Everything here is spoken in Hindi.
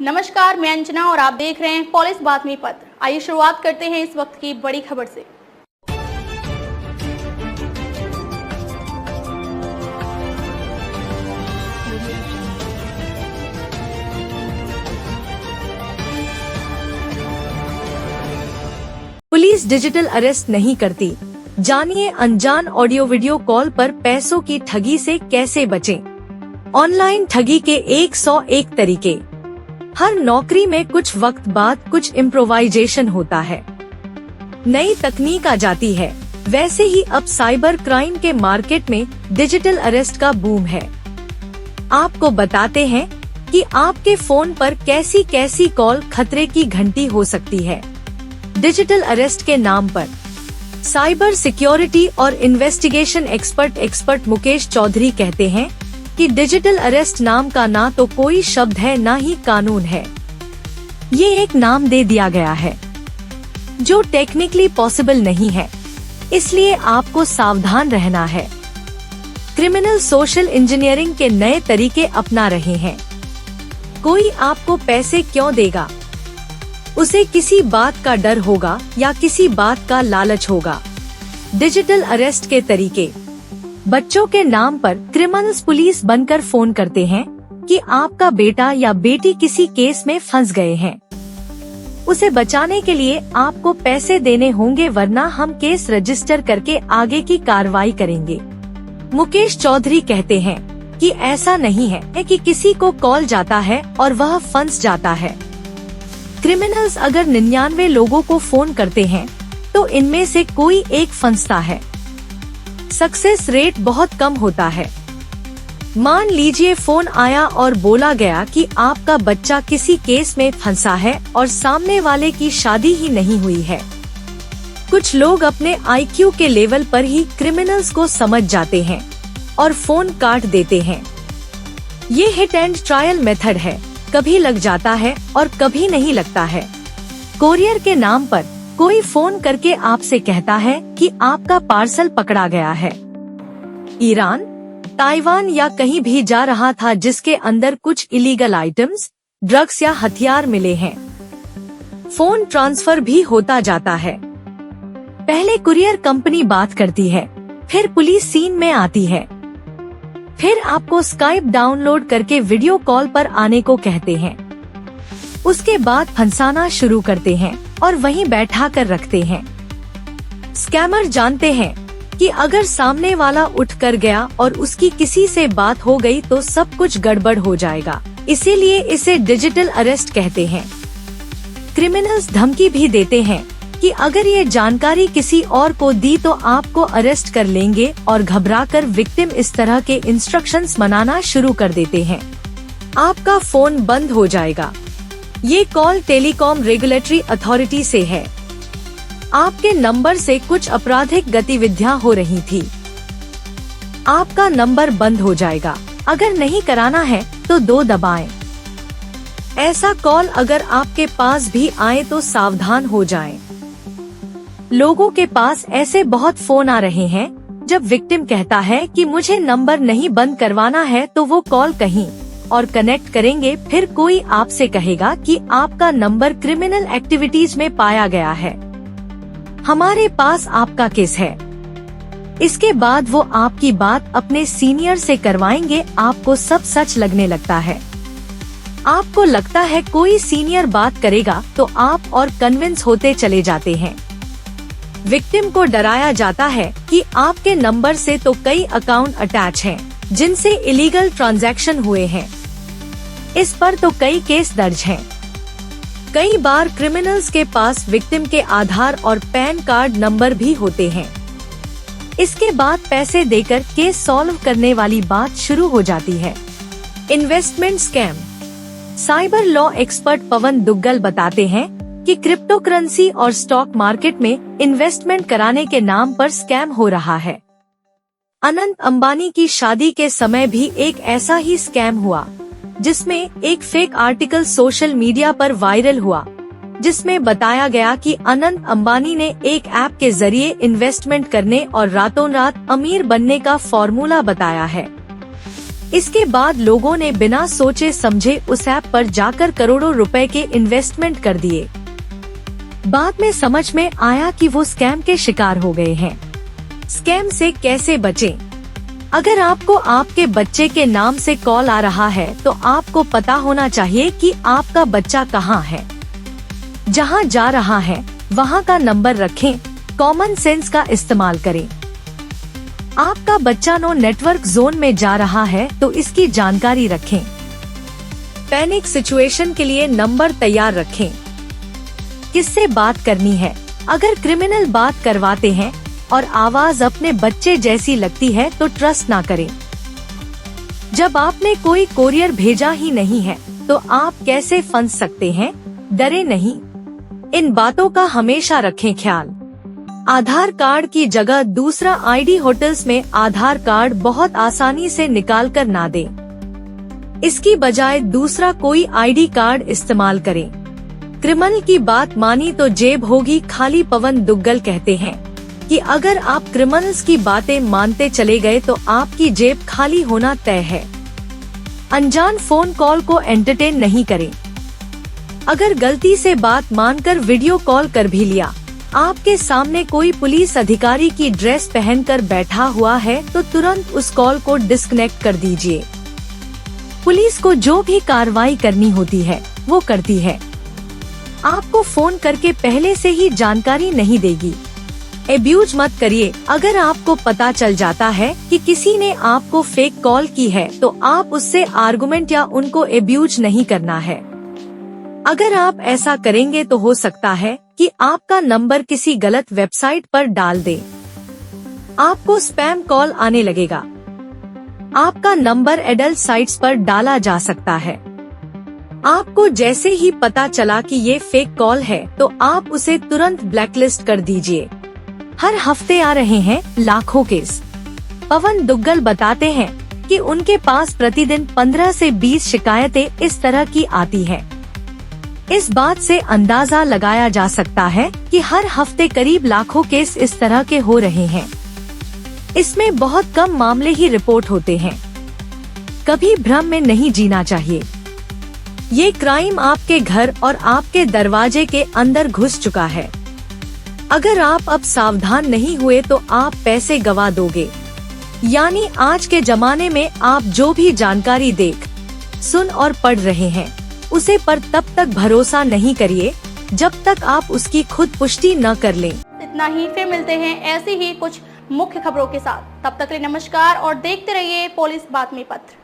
नमस्कार, मैं अंजना और आप देख रहे हैं पुलिस बातमी पत्र। आइए शुरुआत करते हैं इस वक्त की बड़ी खबर से। पुलिस डिजिटल अरेस्ट नहीं करती, जानिए अनजान ऑडियो वीडियो कॉल पर पैसों की ठगी से कैसे बचें। ऑनलाइन ठगी के 101 तरीके। हर नौकरी में कुछ वक्त बाद कुछ इम्प्रोवाइजेशन होता है, नई तकनीक आ जाती है। वैसे ही अब साइबर क्राइम के मार्केट में डिजिटल अरेस्ट का बूम है। आपको बताते हैं कि आपके फोन पर कैसी कैसी कॉल खतरे की घंटी हो सकती है। डिजिटल अरेस्ट के नाम पर साइबर सिक्योरिटी और इन्वेस्टिगेशन एक्सपर्ट मुकेश चौधरी कहते हैं कि डिजिटल अरेस्ट नाम का ना तो कोई शब्द है ना ही कानून है। ये एक नाम दे दिया गया है जो टेक्निकली पॉसिबल नहीं है, इसलिए आपको सावधान रहना है। क्रिमिनल सोशल इंजीनियरिंग के नए तरीके अपना रहे हैं। कोई आपको पैसे क्यों देगा? उसे किसी बात का डर होगा या किसी बात का लालच होगा। डिजिटल अरेस्ट के तरीके। बच्चों के नाम पर क्रिमिनल्स पुलिस बनकर फोन करते हैं कि आपका बेटा या बेटी किसी केस में फंस गए हैं। उसे बचाने के लिए आपको पैसे देने होंगे, वरना हम केस रजिस्टर करके आगे की कार्रवाई करेंगे। मुकेश चौधरी कहते हैं कि ऐसा नहीं है कि किसी को कॉल जाता है और वह फंस जाता है। क्रिमिनल्स अगर 99 लोगों को फोन करते हैं तो इनमें से कोई एक फंसता है। सक्सेस रेट बहुत कम होता है। मान लीजिए फोन आया और बोला गया कि आपका बच्चा किसी केस में फंसा है और सामने वाले की शादी ही नहीं हुई है। कुछ लोग अपने IQ के लेवल पर ही क्रिमिनल्स को समझ जाते हैं और फोन काट देते हैं। ये हिट एंड ट्रायल मेथड है, कभी लग जाता है और कभी नहीं लगता है। कोरियर के नाम पर कोई फोन करके आपसे कहता है कि आपका पार्सल पकड़ा गया है। ईरान, ताइवान या कहीं भी जा रहा था जिसके अंदर कुछ इलीगल आइटम्स, ड्रग्स या हथियार मिले हैं। फोन ट्रांसफर भी होता जाता है। पहले कुरियर कंपनी बात करती है, फिर पुलिस सीन में आती है, फिर आपको स्काइप डाउनलोड करके वीडियो कॉल पर आने को कहते हैं। उसके बाद फंसाना शुरू करते हैं और वहीं बैठा कर रखते हैं। स्कैमर जानते हैं कि अगर सामने वाला उठ कर गया और उसकी किसी से बात हो गई तो सब कुछ गड़बड़ हो जाएगा, इसीलिए इसे डिजिटल अरेस्ट कहते हैं। क्रिमिनल्स धमकी भी देते हैं कि अगर ये जानकारी किसी और को दी तो आपको अरेस्ट कर लेंगे और घबराकर विक्टिम इस तरह के इंस्ट्रक्शंस मनाना शुरू कर देते हैं। आपका फोन बंद हो जाएगा। ये कॉल टेलीकॉम रेगुलेटरी अथॉरिटी से है। आपके नंबर से कुछ आपराधिक गतिविधियां हो रही थी। आपका नंबर बंद हो जाएगा। अगर नहीं कराना है तो 2 दबाएं। ऐसा कॉल अगर आपके पास भी आए तो सावधान हो जाएं। लोगों के पास ऐसे बहुत फोन आ रहे हैं जब विक्टिम कहता है कि मुझे नंबर नहीं बंद करवाना है तो वो कॉल कहीं और कनेक्ट करेंगे। फिर कोई आपसे कहेगा कि आपका नंबर क्रिमिनल एक्टिविटीज में पाया गया है, हमारे पास आपका केस है। इसके बाद वो आपकी बात अपने सीनियर से करवाएंगे। आपको सब सच लगने लगता है। आपको लगता है कोई सीनियर बात करेगा तो आप और कन्विंस होते चले जाते हैं। विक्टिम को डराया जाता है कि आपके नंबर से तो कई अकाउंट अटैच हैं जिनसे इलीगल ट्रांजैक्शन हुए हैं। इस पर तो कई केस दर्ज हैं। कई बार क्रिमिनल्स के पास विक्टिम के आधार और पैन कार्ड नंबर भी होते हैं। इसके बाद पैसे देकर केस सॉल्व करने वाली बात शुरू हो जाती है। Investment scam. Cyber law expert Pawan Duggal बताते हैं कि क्रिप्टो करेंसी और स्टॉक मार्केट में इन्वेस्टमेंट कराने के नाम पर स्कैम हो रहा है। अनंत अंबानी की शादी के समय भी एक ऐसा ही स्कैम हुआ, जिसमें एक फेक आर्टिकल सोशल मीडिया पर वायरल हुआ, जिसमें बताया गया कि अनंत अंबानी ने एक ऐप के जरिए इन्वेस्टमेंट करने और रातों रात अमीर बनने का फॉर्मूला बताया है। इसके बाद लोगों ने बिना सोचे समझे उस ऐप पर जाकर करोड़ों रुपए के इन्वेस्टमेंट कर दिए। बाद में समझ में आया कि वो स्कैम के शिकार हो गए हैं। स्कैम से कैसे बचें? अगर आपको आपके बच्चे के नाम से कॉल आ रहा है तो आपको पता होना चाहिए कि आपका बच्चा कहाँ है। जहाँ जा रहा है वहाँ का नंबर रखें, कॉमन सेंस का इस्तेमाल करें। आपका बच्चा नो नेटवर्क जोन में जा रहा है तो इसकी जानकारी रखें। पैनिक सिचुएशन के लिए नंबर तैयार रखें। किससे बात करनी है? अगर क्रिमिनल बात करवाते हैं और आवाज अपने बच्चे जैसी लगती है तो ट्रस्ट ना करें। जब आपने कोई कोरियर भेजा ही नहीं है तो आप कैसे फंस सकते हैं? डरे नहीं। इन बातों का हमेशा रखें ख्याल। आधार कार्ड की जगह दूसरा आईडी होटल्स में आधार कार्ड बहुत आसानी से निकाल कर ना दें। इसकी बजाय दूसरा कोई आईडी कार्ड इस्तेमाल करें। क्रिमिनल की बात मानी तो जेब होगी खाली। पवन दुग्गल कहते हैं कि अगर आप क्रिमिनल्स की बातें मानते चले गए तो आपकी जेब खाली होना तय है। अनजान फोन कॉल को एंटरटेन नहीं करें। अगर गलती से बात मानकर वीडियो कॉल कर भी लिया, आपके सामने कोई पुलिस अधिकारी की ड्रेस पहनकर बैठा हुआ है तो तुरंत उस कॉल को डिस्कनेक्ट कर दीजिए। पुलिस को जो भी कार्रवाई करनी होती है वो करती है। आपको फोन करके पहले से ही जानकारी नहीं देगी। एब्यूज मत करिए। अगर आपको पता चल जाता है कि किसी ने आपको फेक कॉल की है तो आप उससे आर्गुमेंट या उनको एब्यूज नहीं करना है। अगर आप ऐसा करेंगे तो हो सकता है कि आपका नंबर किसी गलत वेबसाइट पर डाल दे। आपको स्पैम कॉल आने लगेगा। आपका नंबर एडल्ट साइट्स पर डाला जा सकता है। आपको जैसे ही पता चला कि ये फेक कॉल है तो आप उसे तुरंत ब्लैकलिस्ट कर दीजिए। हर हफ्ते आ रहे हैं लाखों केस। पवन दुग्गल बताते हैं कि उनके पास प्रतिदिन 15 से 20 शिकायतें इस तरह की आती हैं। इस बात से अंदाजा लगाया जा सकता है कि हर हफ्ते करीब लाखों केस इस तरह के हो रहे हैं। इसमें बहुत कम मामले ही रिपोर्ट होते हैं। कभी भ्रम में नहीं जीना चाहिए। ये क्राइम आपके घर और आपके दरवाजे के अंदर घुस चुका है। अगर आप अब सावधान नहीं हुए तो आप पैसे गवा दोगे। यानी आज के जमाने में आप जो भी जानकारी देख, सुन और पढ़ रहे हैं उसे पर तब तक भरोसा नहीं करिए जब तक आप उसकी खुद पुष्टि न कर लें। इतना ही, फिर मिलते हैं ऐसी ही कुछ मुख्य खबरों के साथ। तब तक के लिए नमस्कार और देखते रहिए पुलिस बातमी पत्र।